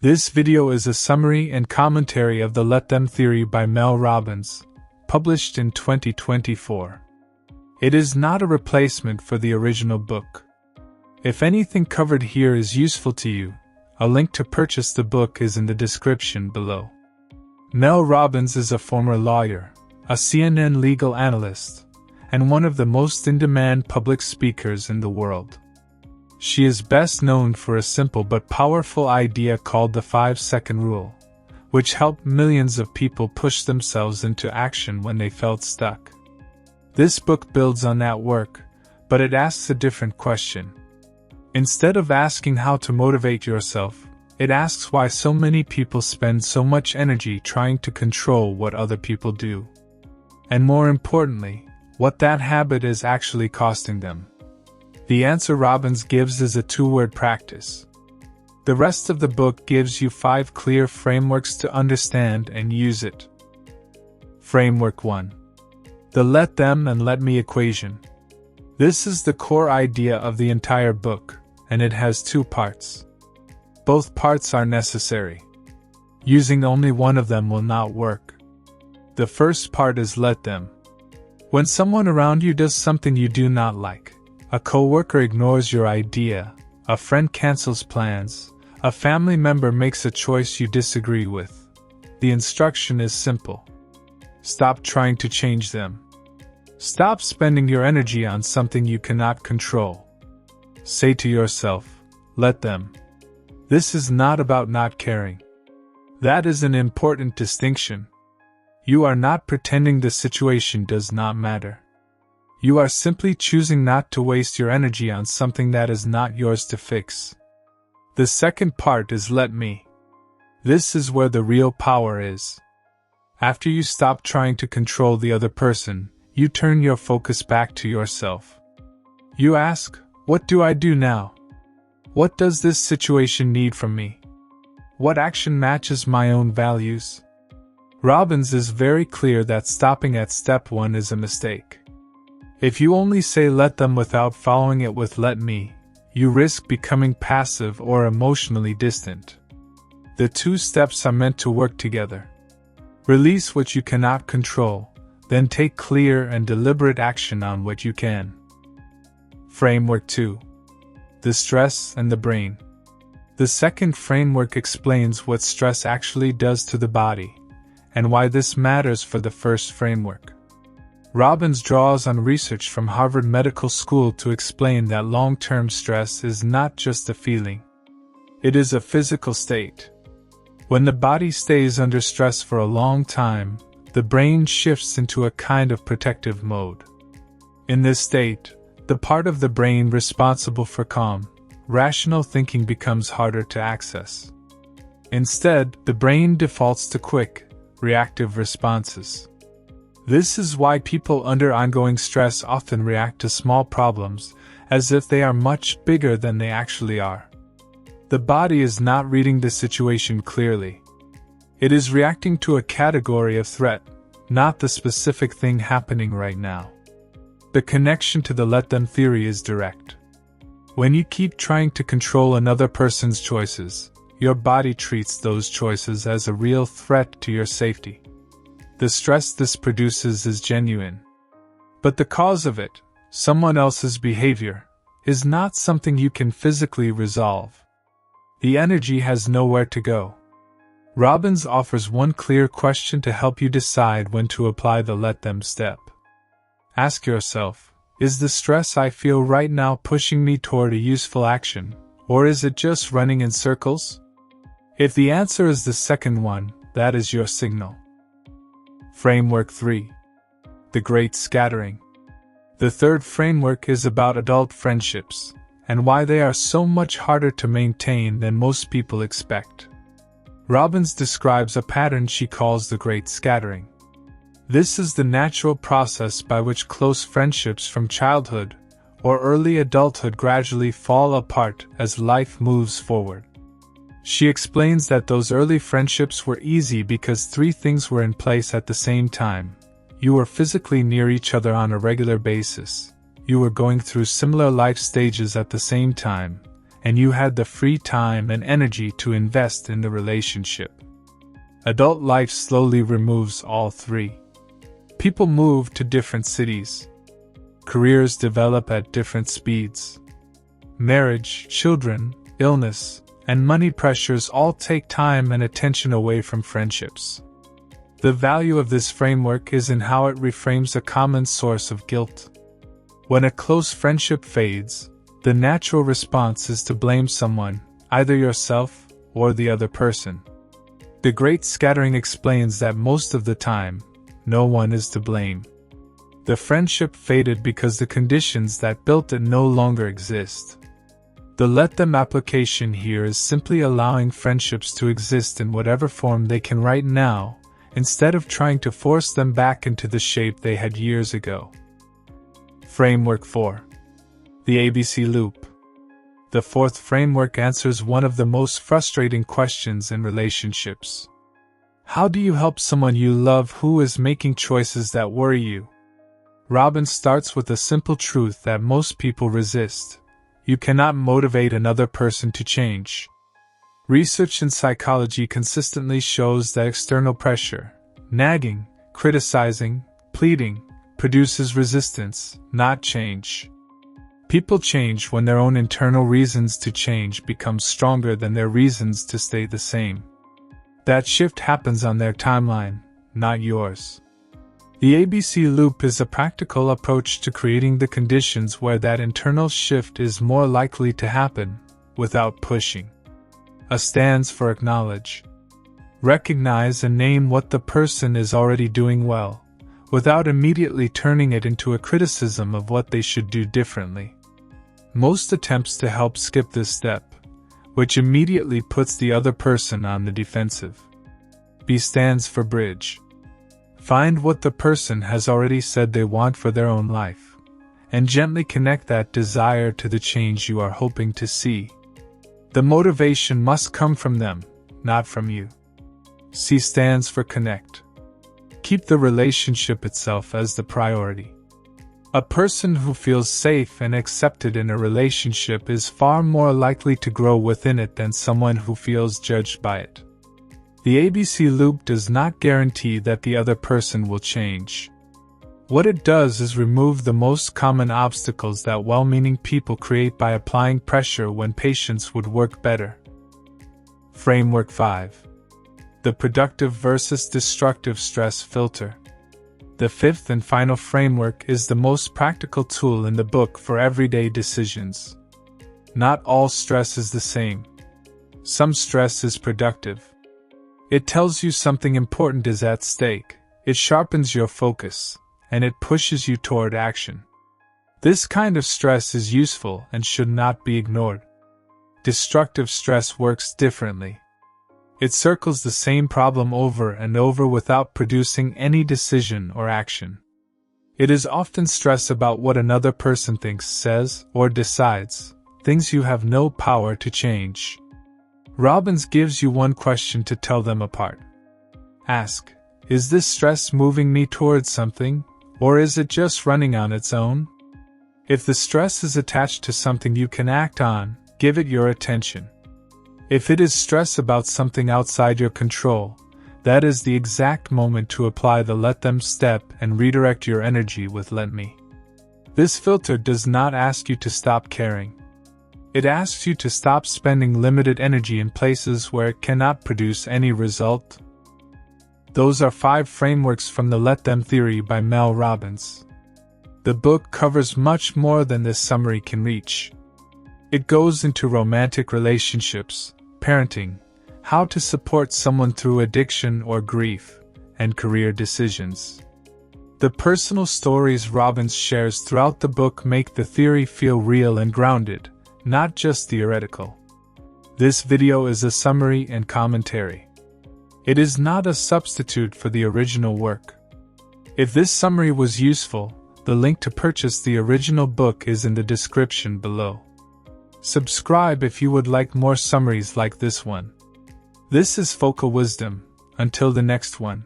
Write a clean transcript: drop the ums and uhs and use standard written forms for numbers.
This video is a summary and commentary of the Let Them theory by Mel Robbins, published in 2024. It is not a replacement for the original book. If anything covered here is useful to you, a link to purchase the book is in the description below. Mel Robbins is a former lawyer, a CNN legal analyst, and one of the most in-demand public speakers in the world. She is best known for a simple but powerful idea called the 5-second rule, which helped millions of people push themselves into action when they felt stuck. This book builds on that work, but it asks a different question. Instead of asking how to motivate yourself, it asks why so many people spend so much energy trying to control what other people do. And more importantly, what that habit is actually costing them. The answer Robbins gives is a 2-word practice. The rest of the book gives you 5 clear frameworks to understand and use it. Framework 1. The let them and let me equation. This is the core idea of the entire book, and it has 2 parts. Both parts are necessary. Using only one of them will not work. The first part is let them. When someone around you does something you do not like, a coworker ignores your idea, a friend cancels plans, a family member makes a choice you disagree with, the instruction is simple. Stop trying to change them. Stop spending your energy on something you cannot control. Say to yourself, let them. This is not about not caring. That is an important distinction. You are not pretending the situation does not matter. You are simply choosing not to waste your energy on something that is not yours to fix. The second part is let me. This is where the real power is. After you stop trying to control the other person, you turn your focus back to yourself. You ask, what do I do now? What does this situation need from me? What action matches my own values? Robbins is very clear that stopping at step 1 is a mistake. If you only say let them without following it with let me, you risk becoming passive or emotionally distant. The 2 steps are meant to work together. Release what you cannot control, then take clear and deliberate action on what you can. Framework 2. The stress and the brain. The second framework explains what stress actually does to the body, and why this matters for the first framework. Robbins draws on research from Harvard Medical School to explain that long-term stress is not just a feeling. It is a physical state. When the body stays under stress for a long time, the brain shifts into a kind of protective mode. In this state, the part of the brain responsible for calm, rational thinking becomes harder to access. Instead, the brain defaults to quick, reactive responses. This is why people under ongoing stress often react to small problems as if they are much bigger than they actually are. The body is not reading the situation clearly. It is reacting to a category of threat, not the specific thing happening right now. The connection to the let them theory is direct. When you keep trying to control another person's choices, your body treats those choices as a real threat to your safety. The stress this produces is genuine. But the cause of it, someone else's behavior, is not something you can physically resolve. The energy has nowhere to go. Robbins offers one clear question to help you decide when to apply the let them step. Ask yourself, is the stress I feel right now pushing me toward a useful action, or is it just running in circles? If the answer is the second one, that is your signal. Framework 3. The Great Scattering. The third framework is about adult friendships, and why they are so much harder to maintain than most people expect. Robbins describes a pattern she calls the Great Scattering. This is the natural process by which close friendships from childhood or early adulthood gradually fall apart as life moves forward. She explains that those early friendships were easy because 3 things were in place at the same time. You were physically near each other on a regular basis, you were going through similar life stages at the same time, and you had the free time and energy to invest in the relationship. Adult life slowly removes all three. People move to different cities. Careers develop at different speeds. Marriage, children, illness, and money pressures all take time and attention away from friendships. The value of this framework is in how it reframes a common source of guilt. When a close friendship fades, the natural response is to blame someone, either yourself or the other person. The Great Scattering explains that most of the time, no one is to blame. The friendship faded because the conditions that built it no longer exist. The let them application here is simply allowing friendships to exist in whatever form they can right now, instead of trying to force them back into the shape they had years ago. Framework 4. The ABC Loop. The fourth framework answers one of the most frustrating questions in relationships. How do you help someone you love who is making choices that worry you? Robbins starts with a simple truth that most people resist. You cannot motivate another person to change. Research in psychology consistently shows that external pressure, nagging, criticizing, pleading, produces resistance, not change. People change when their own internal reasons to change become stronger than their reasons to stay the same. That shift happens on their timeline, not yours. The ABC loop is a practical approach to creating the conditions where that internal shift is more likely to happen, without pushing. A stands for acknowledge. Recognize and name what the person is already doing well, without immediately turning it into a criticism of what they should do differently. Most attempts to help skip this step, which immediately puts the other person on the defensive. B stands for bridge. Find what the person has already said they want for their own life, and gently connect that desire to the change you are hoping to see. The motivation must come from them, not from you. C stands for connect. Keep the relationship itself as the priority. A person who feels safe and accepted in a relationship is far more likely to grow within it than someone who feels judged by it. The ABC loop does not guarantee that the other person will change. What it does is remove the most common obstacles that well-meaning people create by applying pressure when patience would work better. Framework 5. The productive versus destructive stress filter. The fifth and final framework is the most practical tool in the book for everyday decisions. Not all stress is the same. Some stress is productive. It tells you something important is at stake, it sharpens your focus, and it pushes you toward action. This kind of stress is useful and should not be ignored. Destructive stress works differently. It circles the same problem over and over without producing any decision or action. It is often stress about what another person thinks, says, or decides, things you have no power to change. Robbins gives you one question to tell them apart. Ask, is this stress moving me towards something, or is it just running on its own? If the stress is attached to something you can act on, give it your attention. If it is stress about something outside your control, that is the exact moment to apply the let them step and redirect your energy with let me. This filter does not ask you to stop caring. It asks you to stop spending limited energy in places where it cannot produce any result. Those are 5 frameworks from the Let Them theory by Mel Robbins. The book covers much more than this summary can reach. It goes into romantic relationships, parenting, how to support someone through addiction or grief, and career decisions. The personal stories Robbins shares throughout the book make the theory feel real and grounded, not just theoretical. This video is a summary and commentary. It is not a substitute for the original work. If this summary was useful, the link to purchase the original book is in the description below. Subscribe if you would like more summaries like this one. This is Focal Wisdom. Until the next one.